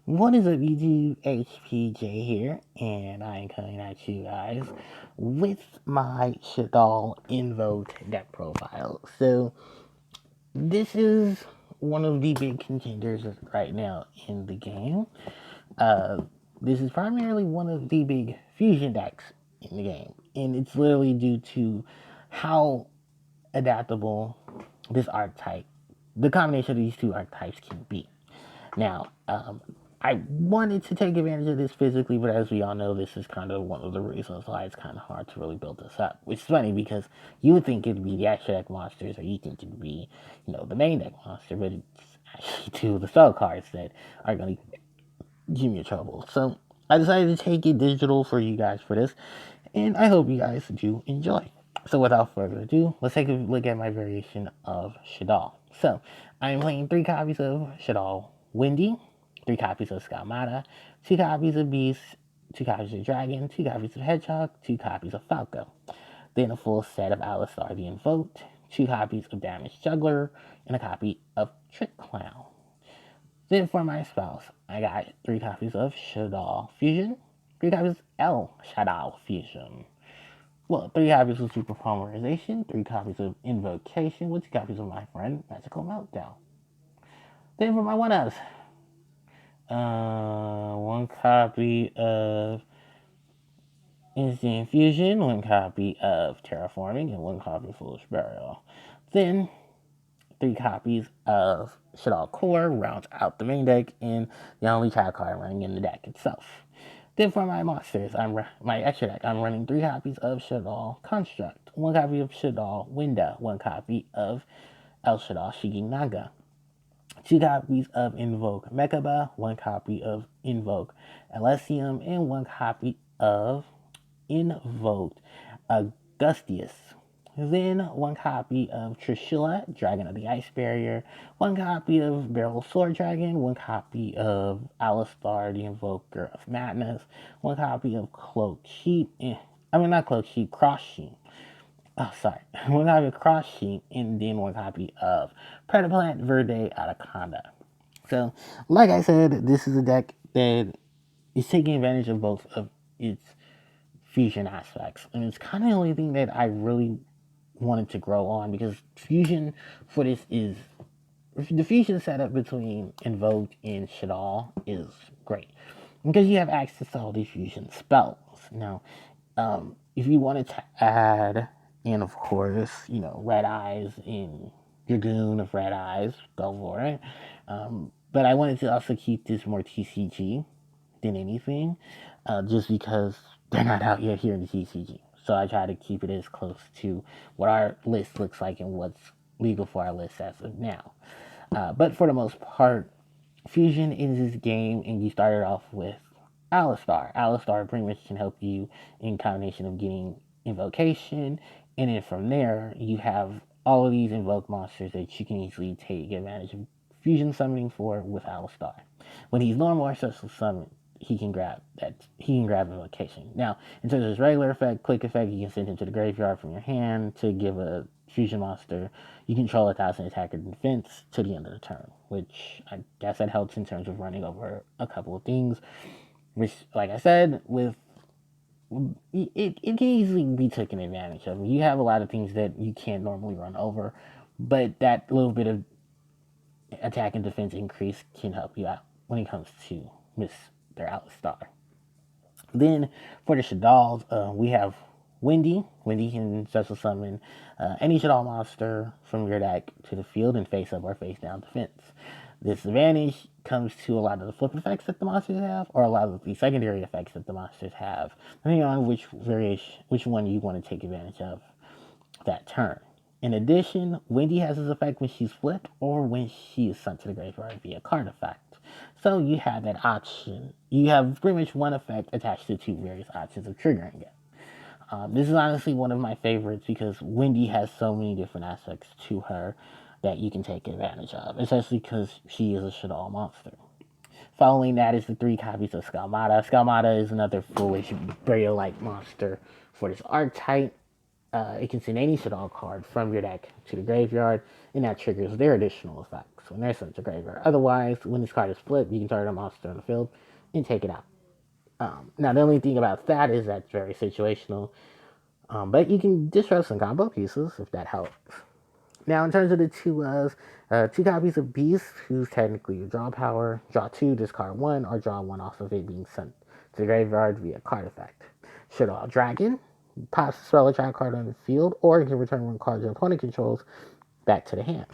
What is up, YouTube? HPJ here, and I am coming at you guys with my Shaddoll Invoked deck profile. So, this is one of the big contenders right now in the game. Uh, this is primarily one of the big fusion decks in the game, and it's literally due to how adaptable this archetype, the combination of these two archetypes, can be. Now, I wanted to take advantage of this physically, but as we all know, this is kind of one of the reasons why it's kind of hard to really build this up. Which is funny because you would think it'd be the extra deck monsters, or you think it'd be, the main deck monster, but it's actually two of the spell cards that are going to give me trouble. So I decided to take it digital for you guys for this, and I hope you guys do enjoy. So without further ado, let's take a look at my variation of Shaddoll. So I'm playing 3 copies of Shaddoll Windy, 3 copies of Skalmata, 2 copies of Beast, 2 copies of Dragon, 2 copies of Hedgehog, 2 copies of Falco. Then a full set of Alistar the Invoked, 2 copies of Damaged Juggler, and a copy of Trick Clown. Then for my spells, I got 3 copies of Shaddoll Fusion, 3 copies of Shaddoll Fusion. Well, 3 copies of Super Polymerization, 3 copies of Invocation, with 2 copies of my friend Magical Meltdown. Then for my 1-ofs, 1 copy of Instant Infusion, 1 copy of Terraforming, and 1 copy of Foolish Burial. Then 3 copies of Shaddoll Core rounds out the main deck and the only child card running in the deck itself. Then for my monsters, my extra deck, I'm running 3 copies of Shaddoll Construct, 1 copy of Shaddoll Winda, 1 copy of El Shaddoll Shiginaga, 2 copies of Invoke Mechaba, 1 copy of Invoke Elysium, and 1 copy of Invoked Augustius. Then 1 copy of Trishula, Dragon of the Ice Barrier, 1 copy of Beryl Sword Dragon, 1 copy of Alistar, the Invoker of Madness, 1 copy of Cloak Sheep, not Cloak Sheep, Cross Sheep. Oh, sorry. 1 copy of Cross Sheep, and then 1 copy of Predaplant Verde Anaconda. So, like I said, this is a deck that is taking advantage of both of its fusion aspects, and it's kind of the only thing that I really wanted to grow on, because fusion for this is the fusion setup between Invoked and Shaddoll is great because you have access to all these fusion spells. Now, if you wanted to add in, of course, Red Eyes in Dragoon of Red Eyes, go for it. But I wanted to also keep this more TCG than anything, just because they're not out yet here in the TCG. So I try to keep it as close to what our list looks like and what's legal for our list as of now. But for the most part, Fusion is this game, and you started off with Alistar. Alistar pretty much can help you in combination of getting Invocation, and then from there, you have all of these Invoke monsters that you can easily take advantage of Fusion summoning for with Alistar. When he's normal or special summon, he can grab Invocation. Now, in terms of his regular effect, quick effect, you can send him to the graveyard from your hand to give a fusion monster you control 1,000 attack or defense to the end of the turn, which I guess that helps in terms of running over a couple of things, which, like I said, it can easily be taken advantage of. You have a lot of things that you can't normally run over, but that little bit of attack and defense increase can help you out when it comes to Mr. Alistar. Then for the Shaddolls, we have Windy. Windy can special summon any Shaddoll monster from your deck to the field in face up or face down defense. This advantage comes to a lot of the flip effects that the monsters have, or a lot of the secondary effects that the monsters have, depending on which one you want to take advantage of that turn. In addition, Windy has this effect when she's flipped or when she is sent to the graveyard via card effect. So you have that option. You have pretty much one effect attached to 2 various options of triggering it. This is honestly one of my favorites because Windy has so many different aspects to her that you can take advantage of, especially because she is a Shaddoll monster. Following that is the 3 copies of Skalmata. Skalmata is another foolish burial-like monster for this archetype. it can send any Shaddoll card from your deck to the graveyard, and that triggers their additional effects when they're sent to graveyard. Otherwise, when this card is flipped, you can target a monster on the field and take it out. Now, the only thing about that is that's very situational, but you can disrupt some combo pieces if that helps. Now, in terms of the two copies of Beast, who's technically your draw power, draw two, discard one, or draw one off of it being sent to the graveyard via card effect. Shaddoll Dragon, pops a spell attack card on the field, or you can return one card your opponent controls back to the hand.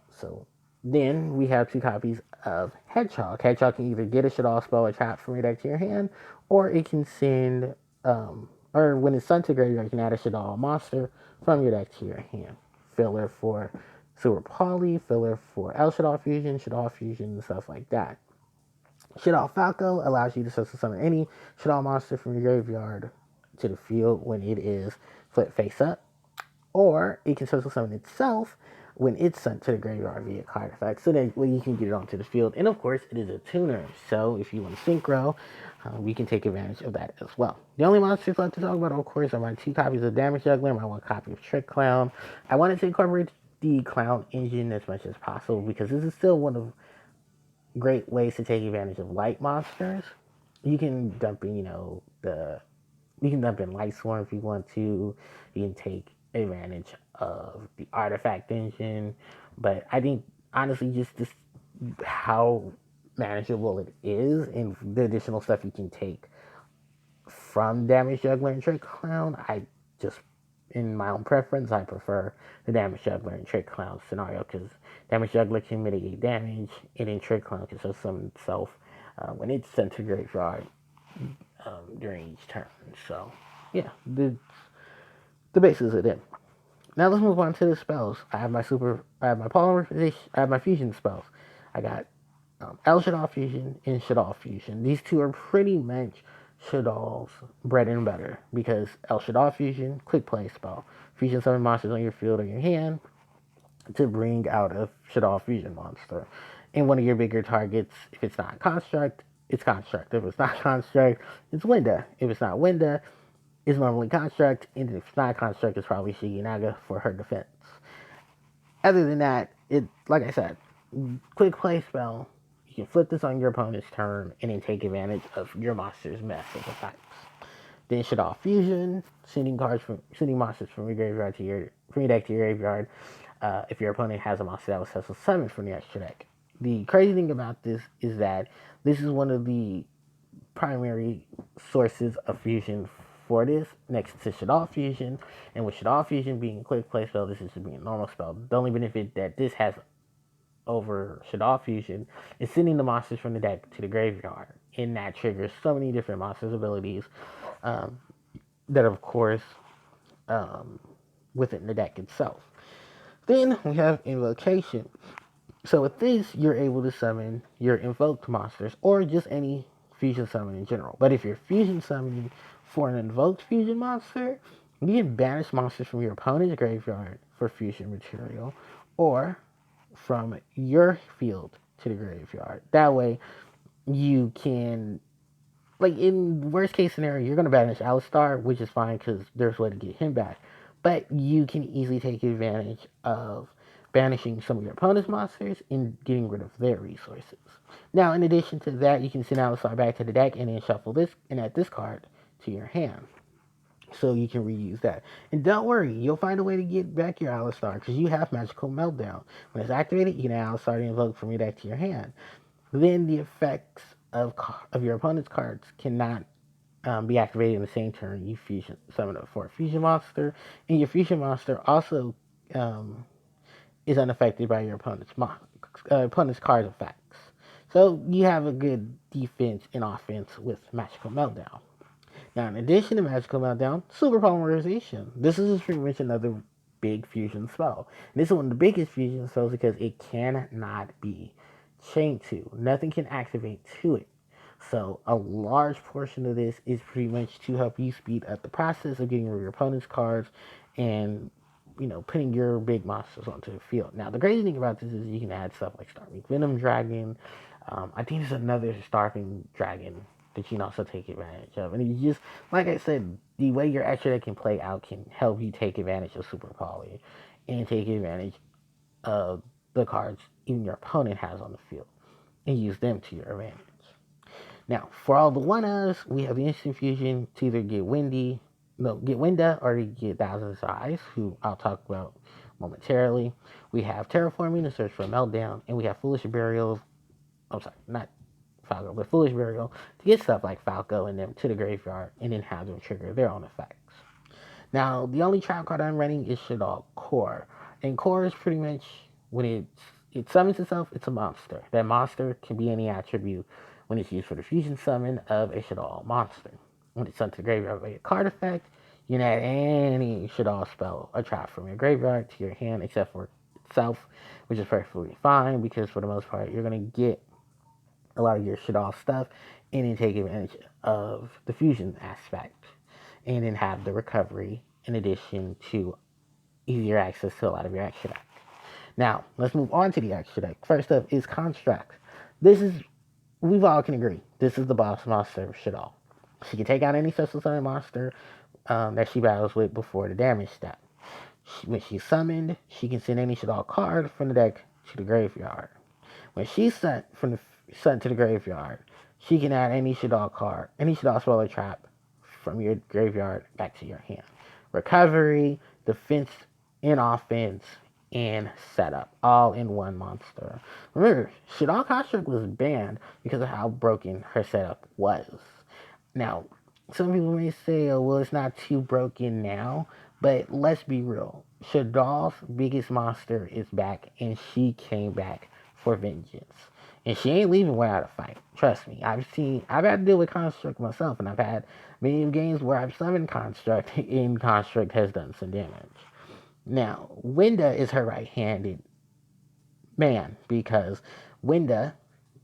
So then we have two copies of Hedgehog. Hedgehog can either get a Shaddoll spell or trap from your deck to your hand, or it can send, or when it's sent to graveyard, you can add a Shaddoll monster from your deck to your hand. Filler for Super Poly, filler for El Shaddoll Fusion, and stuff like that. Shaddoll Falco allows you to summon any Shaddoll monster from your graveyard to the field when it is flip face up, or it can social summon itself when it's sent to the graveyard via card effect, so that you can get it onto the field. And of course, it is a tuner, so if you want to synchro, we can take advantage of that as well. The only monsters left to talk about, of course, are my two copies of Damage Juggler and my one copy of Trick Clown. I wanted to incorporate the Clown engine as much as possible because this is still one of great ways to take advantage of light monsters. You can dump in, you can dump in Light Swarm if you want to. You can take advantage of the artifact engine, but I think honestly, just this how manageable it is, and the additional stuff you can take from Damage Juggler and Trick Clown, I just, in my own preference, I prefer the Damage Juggler and Trick Clown scenario because Damage Juggler can mitigate damage, and then Trick Clown can just summon itself when it's sent to graveyard during each turn. So, yeah, the basis of it. Now let's move on to the spells. I have my polymerization, I have my fusion spells. I got El Shaddoll Fusion and Shaddoll Fusion. These two are pretty much Shaddoll's bread and butter because El Shaddoll Fusion, quick play spell. Fusion summon monsters on your field or your hand to bring out a Shaddoll Fusion monster. And one of your bigger targets, if it's not Construct, it's Construct. If it's not Construct, it's Winda. If it's not Winda, it's normally Construct. And if it's not Construct, it's probably Shiginaga for her defense. Other than that, like I said, quick play spell. You can flip this on your opponent's turn and then take advantage of your monster's massive effects. Then Shaddoll Fusion, sending monsters from your graveyard to your deck to your graveyard. If your opponent has a monster that was special summoned from the extra deck. The crazy thing about this is that this is one of the primary sources of fusion for this, next to Shaddoll Fusion. And with Shaddoll Fusion being a quick play spell, this is just being a normal spell. The only benefit that this has over Shaddoll Fusion is sending the monsters from the deck to the graveyard. And that triggers so many different monsters' abilities that, of course, within the deck itself. Then we have Invocation. So with this, you're able to summon your invoked monsters or just any fusion summon in general. But if you're fusion summoning for an invoked fusion monster, you can banish monsters from your opponent's graveyard for fusion material or from your field to the graveyard. That way, you can, like in worst case scenario, you're going to banish Alistar, which is fine because there's a way to get him back. But you can easily take advantage of banishing some of your opponent's monsters and getting rid of their resources. Now, in addition to that, you can send Alistar back to the deck and then shuffle this and add this card to your hand. So you can reuse that. And don't worry, you'll find a way to get back your Alistar because you have Magical Meltdown. When it's activated, you can add Alistar to invoke from your deck to your hand. Then the effects of your opponent's cards cannot be activated in the same turn you fusion summon it for a fusion monster. And your fusion monster also is unaffected by your opponent's card effects. So you have a good defense and offense with Magical Meltdown. Now, in addition to Magical Meltdown, Super Polymerization. This is pretty much another big fusion spell. And this is one of the biggest fusion spells because it cannot be chained to. Nothing can activate to it. So a large portion of this is pretty much to help you speed up the process of getting rid of your opponent's cards and, putting your big monsters onto the field. Now, the crazy thing about this is you can add stuff like Starving Venom Dragon. I think there's another Starving Dragon that you can also take advantage of. And you just, like I said, the way your extra deck can play out can help you take advantage of Super Poly and take advantage of the cards even your opponent has on the field and use them to your advantage. Now, for all the one-ofs, we have the instant fusion to either get Winda or get Thousand Eyes, who I'll talk about momentarily. We have Terraforming to search for a meltdown, and we have Foolish Burial. I'm sorry, not Falco, but Foolish Burial to get stuff like Falco and them to the graveyard and then have them trigger their own effects. Now, the only trap card I'm running is Shaddoll Core. And Core is pretty much when it summons itself, it's a monster. That monster can be any attribute when it's used for the fusion summon of a Shaddoll monster. When it's sent to the graveyard by a card effect, you can add any Shaddoll spell or trap from your graveyard to your hand except for itself, which is perfectly fine because for the most part, you're going to get a lot of your Shaddoll stuff and then take advantage of the fusion aspect and then have the recovery in addition to easier access to a lot of your extra deck. Now, let's move on to the extra deck. First up is Construct. This is, we all can agree, this is the boss monster of Shaddoll. She can take out any special summon monster that she battles with before the damage step. When she's summoned, she can send any Shaddoll card from the deck to the graveyard. When she's sent to the graveyard, she can add any Shaddoll card, any Shaddoll spell or trap from your graveyard back to your hand. Recovery, defense, and offense, and setup, all in one monster. Remember, Shaddoll Construct was banned because of how broken her setup was. Now, some people may say, oh, well, it's not too broken now, but let's be real. Shaddoll's biggest monster is back, and she came back for vengeance. And she ain't leaving without a fight. Trust me. I've had to deal with Construct myself, and I've had many games where I've summoned Construct, and Construct has done some damage. Now, Winda is her right-handed man, because Winda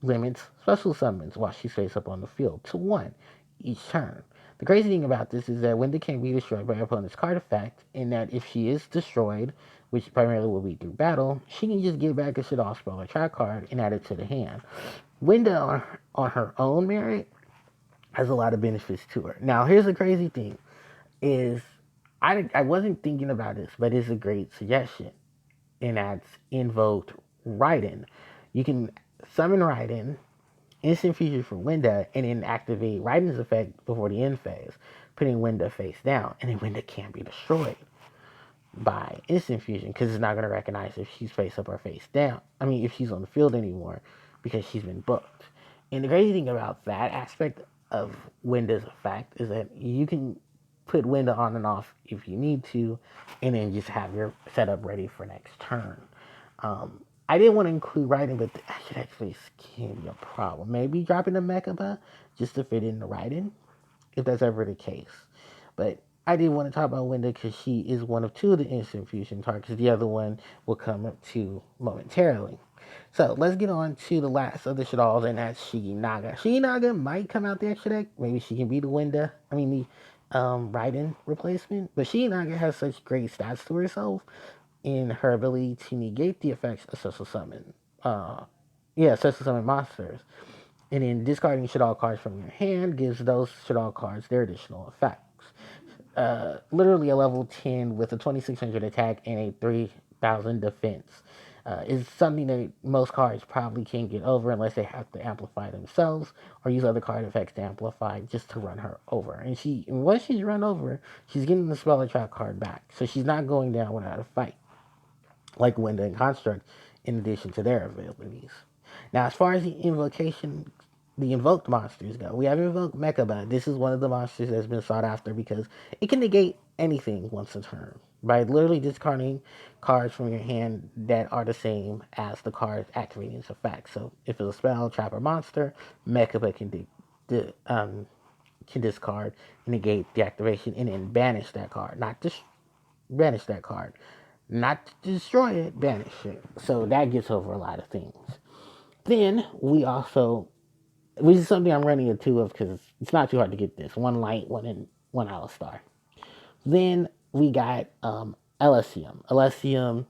limits special summons while she's face up on the field to one each turn. The crazy thing about this is that Winda can be destroyed by her opponent's card effect, and that if she is destroyed, which primarily will be through battle, she can just get back a Shaddoll spell or trap card and add it to the hand. Winda, on her own merit, has a lot of benefits to her. Now, here's the crazy thing, is I wasn't thinking about this, but it's a great suggestion, and that's Invoked Raiden. You can summon Raiden, instant fusion for Winda, and then activate Raiden's effect before the end phase, putting Winda face down, and then Winda can't be destroyed by instant fusion because it's not going to recognize if she's face up or face down. I mean, if she's on the field anymore because she's been booked. And the crazy thing about that aspect of Winda's effect is that you can put Winda on and off if you need to, and then just have your setup ready for next turn. I didn't want to include Raiden, but actually can be a problem. Maybe dropping the Mechaba just to fit in the Raiden, if that's ever the case. But I did want to talk about Winda because she is one of two of the instant fusion targets. The other one will come up to momentarily. So let's get on to the last of the Shaddolls, and that's Shigi Naga. Shigi Naga might come out the extra deck. Maybe she can be the Raiden replacement. But Shigi Naga has such great stats to herself in her ability to negate the effects of social summon. Social summon monsters. And then discarding Shaddoll cards from your hand gives those Shaddoll cards their additional effects. Literally a level 10 with a 2600 attack and a 3000 defense is something that most cards probably can't get over unless they have to amplify themselves or use other card effects to amplify just to run her over. And once she's run over, she's getting the spell or trap card back. So she's not going down without a fight, like Winda and Construct, in addition to their abilities. Now, as far as the invoked monsters go, we have invoked Mechaba. This is one of the monsters that's been sought after because it can negate anything once a turn by literally discarding cards from your hand that are the same as the cards activating its effect. So if it's a spell, trap, or monster, Mechaba can discard and negate the activation and then banish that card. Banish that card. Not to destroy it, banish it. So that gets over a lot of things. Then we also, which is something I'm running a two of because it's not too hard to get this. One light, one Alistar. Then we got Elysium. Elysium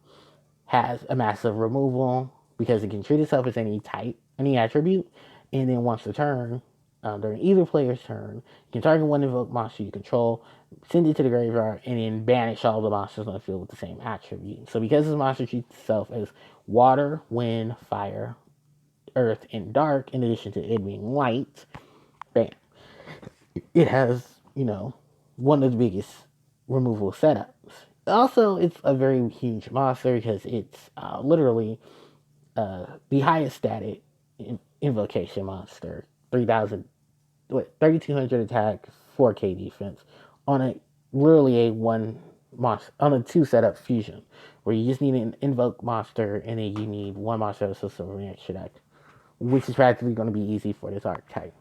has a massive removal because it can treat itself as any type, any attribute, and then once a turn, during either player's turn. You can target one invoked monster you control, send it to the graveyard, and then banish all the monsters on the field with the same attribute. So because this monster treats itself as water, wind, fire, earth, and dark, in addition to it being light, bam, it has, one of the biggest removal setups. Also, it's a very huge monster because it's literally the highest static invocation monster. 3,200 attack, 4K defense on a literally a one monster on a two setup fusion where you just need an invoke monster and then you need one monster of a silver extra deck, which is practically going to be easy for this archetype.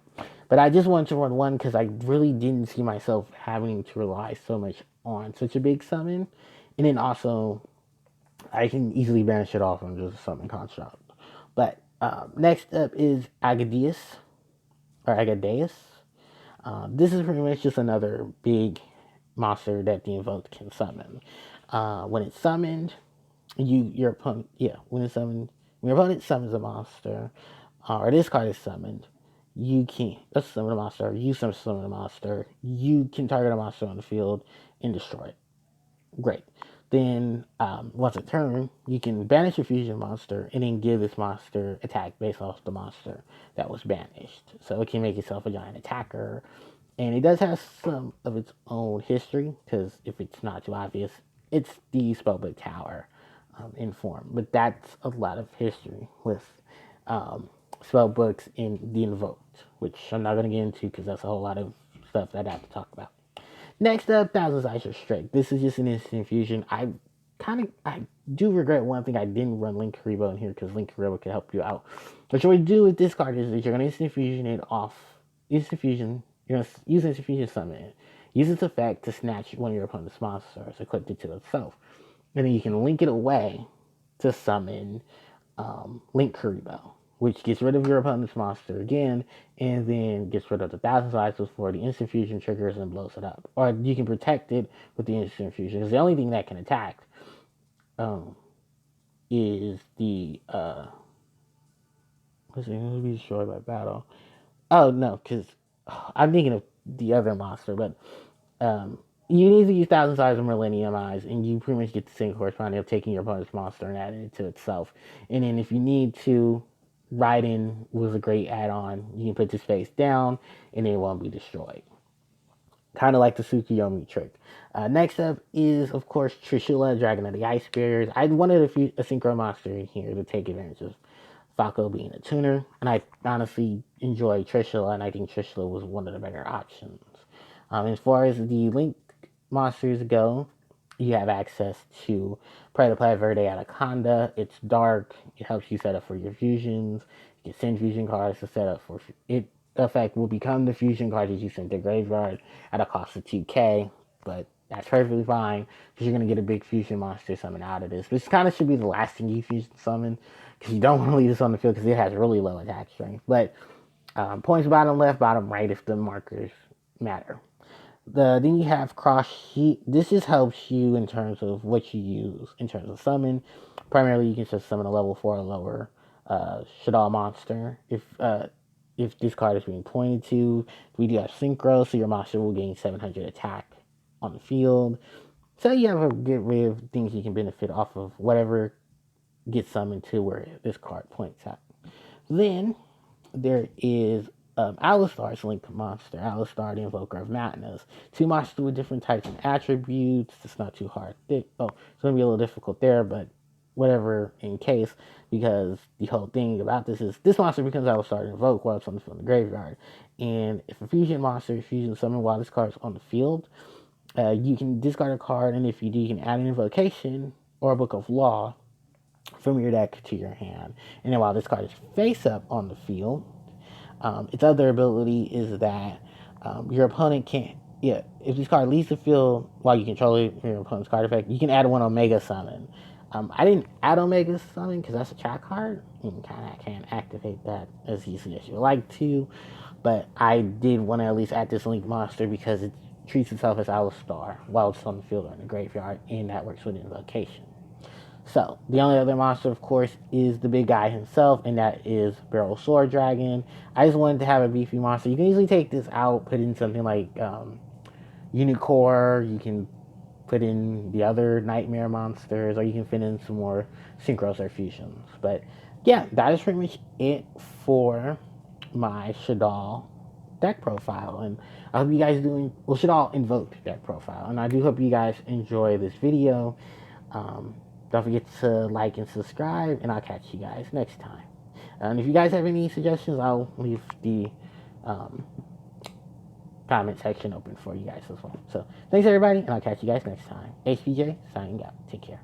But I just wanted to run one because I really didn't see myself having to rely so much on such a big summon, and then also I can easily banish it off on just a summon construct. But next up is Agadeus. This is pretty much just another big monster that the invoked can summon. When it's summoned, your opponent when your opponent summons a monster, or this card is summoned, you can summon a monster, or you summon a monster, you can target a monster on the field and destroy it. Great. Then once a turn, you can banish a fusion monster and then give this monster attack based off the monster that was banished. So it can make itself a giant attacker. And it does have some of its own history, because if it's not too obvious, it's the Spellbook Tower in form. But that's a lot of history with spellbooks in the Invoked, which I'm not going to get into because that's a whole lot of stuff that I have to talk about. Next up, Thousand Eyes Strike. This is just an instant fusion. I do regret one thing. I didn't run Link Karibo in here because Link Karibo could help you out. What you're going to do with this card is that you're going to instant fusion it off. Instant fusion. You're going to use instant fusion summon it. Use its effect to snatch one of your opponent's monsters, equip it to itself. And then you can link it away to summon Link Karibo, which gets rid of your opponent's monster again, and then gets rid of the Thousand Eyes before the instant fusion triggers and blows it up. Or you can protect it with the instant fusion, because the only thing that can attack is the what's it going to be destroyed by battle? Oh no, because I'm thinking of the other monster, but you need to use Thousand Eyes and Millennium Eyes, and you pretty much get the same corresponding of taking your opponent's monster and adding it to itself. And then if you need to, Raiden was a great add-on. You can put this face down, and it won't be destroyed. Kind of like the Tsukuyomi trick. Next up is, of course, Trishula, Dragon of the Ice Barriers. I wanted a synchro monster in here to take advantage of Falco being a tuner, and I honestly enjoy Trishula, and I think Trishula was one of the better options. As far as the Link monsters go, you have access to Predaplat Verde Anaconda. It's dark. It helps you set up for your fusions. You can send fusion cards to set up for it. The effect will become the fusion card that you send to graveyard at a cost of 2K, but that's perfectly fine because you're going to get a big fusion monster summon out of this. This kind of should be the last thing you fusion summon because you don't want to leave this on the field because it has really low attack strength. But points bottom left, bottom right if the markers matter. Then you have cross sheet. This just helps you in terms of what you use in terms of summon. Primarily, you can just summon a level 4 or lower Shaddoll monster. If this card is being pointed to, we do have synchro, so your monster will gain 700 attack on the field. So you have to get rid of things you can benefit off of whatever gets summoned to where this card points at. Then there is Alistar's Link monster, Alistar the Invoker of Madness. Two monsters with different types and attributes. It's not too hard. It's going to be a little difficult there, but whatever in case, because the whole thing about this is this monster becomes Alistar the Invoke while it's on the field in the graveyard. And if a fusion monster is fusion summoned while this card is on the field, you can discard a card, and if you do, you can add an invocation or a book of law from your deck to your hand. And then while this card is face up on the field, its other ability is that your opponent can't. Yeah, if this card leaves the field while you control it, your opponent's card effect, you can add one Omega Summon. I didn't add Omega Summon because that's a trap card, and kind of can't activate that as easily as you like to. But I did want to at least add this Link monster because it treats itself as Alistar while it's on the field or in the graveyard, and that works with invocation. So, the only other monster, of course, is the big guy himself, and that is Barrel Sword Dragon. I just wanted to have a beefy monster. You can easily take this out, put in something like Unicore. You can put in the other Nightmare monsters, or you can fit in some more Synchros or Fusions. But yeah, that is pretty much it for my Shaddoll deck profile. And I hope you guys doing, well, Shaddoll Invoked deck profile. And I do hope you guys enjoy this video. Um, don't forget to like and subscribe, and I'll catch you guys next time. And if you guys have any suggestions, I'll leave the comment section open for you guys as well. So thanks everybody, and I'll catch you guys next time. HPJ signing out. Take care.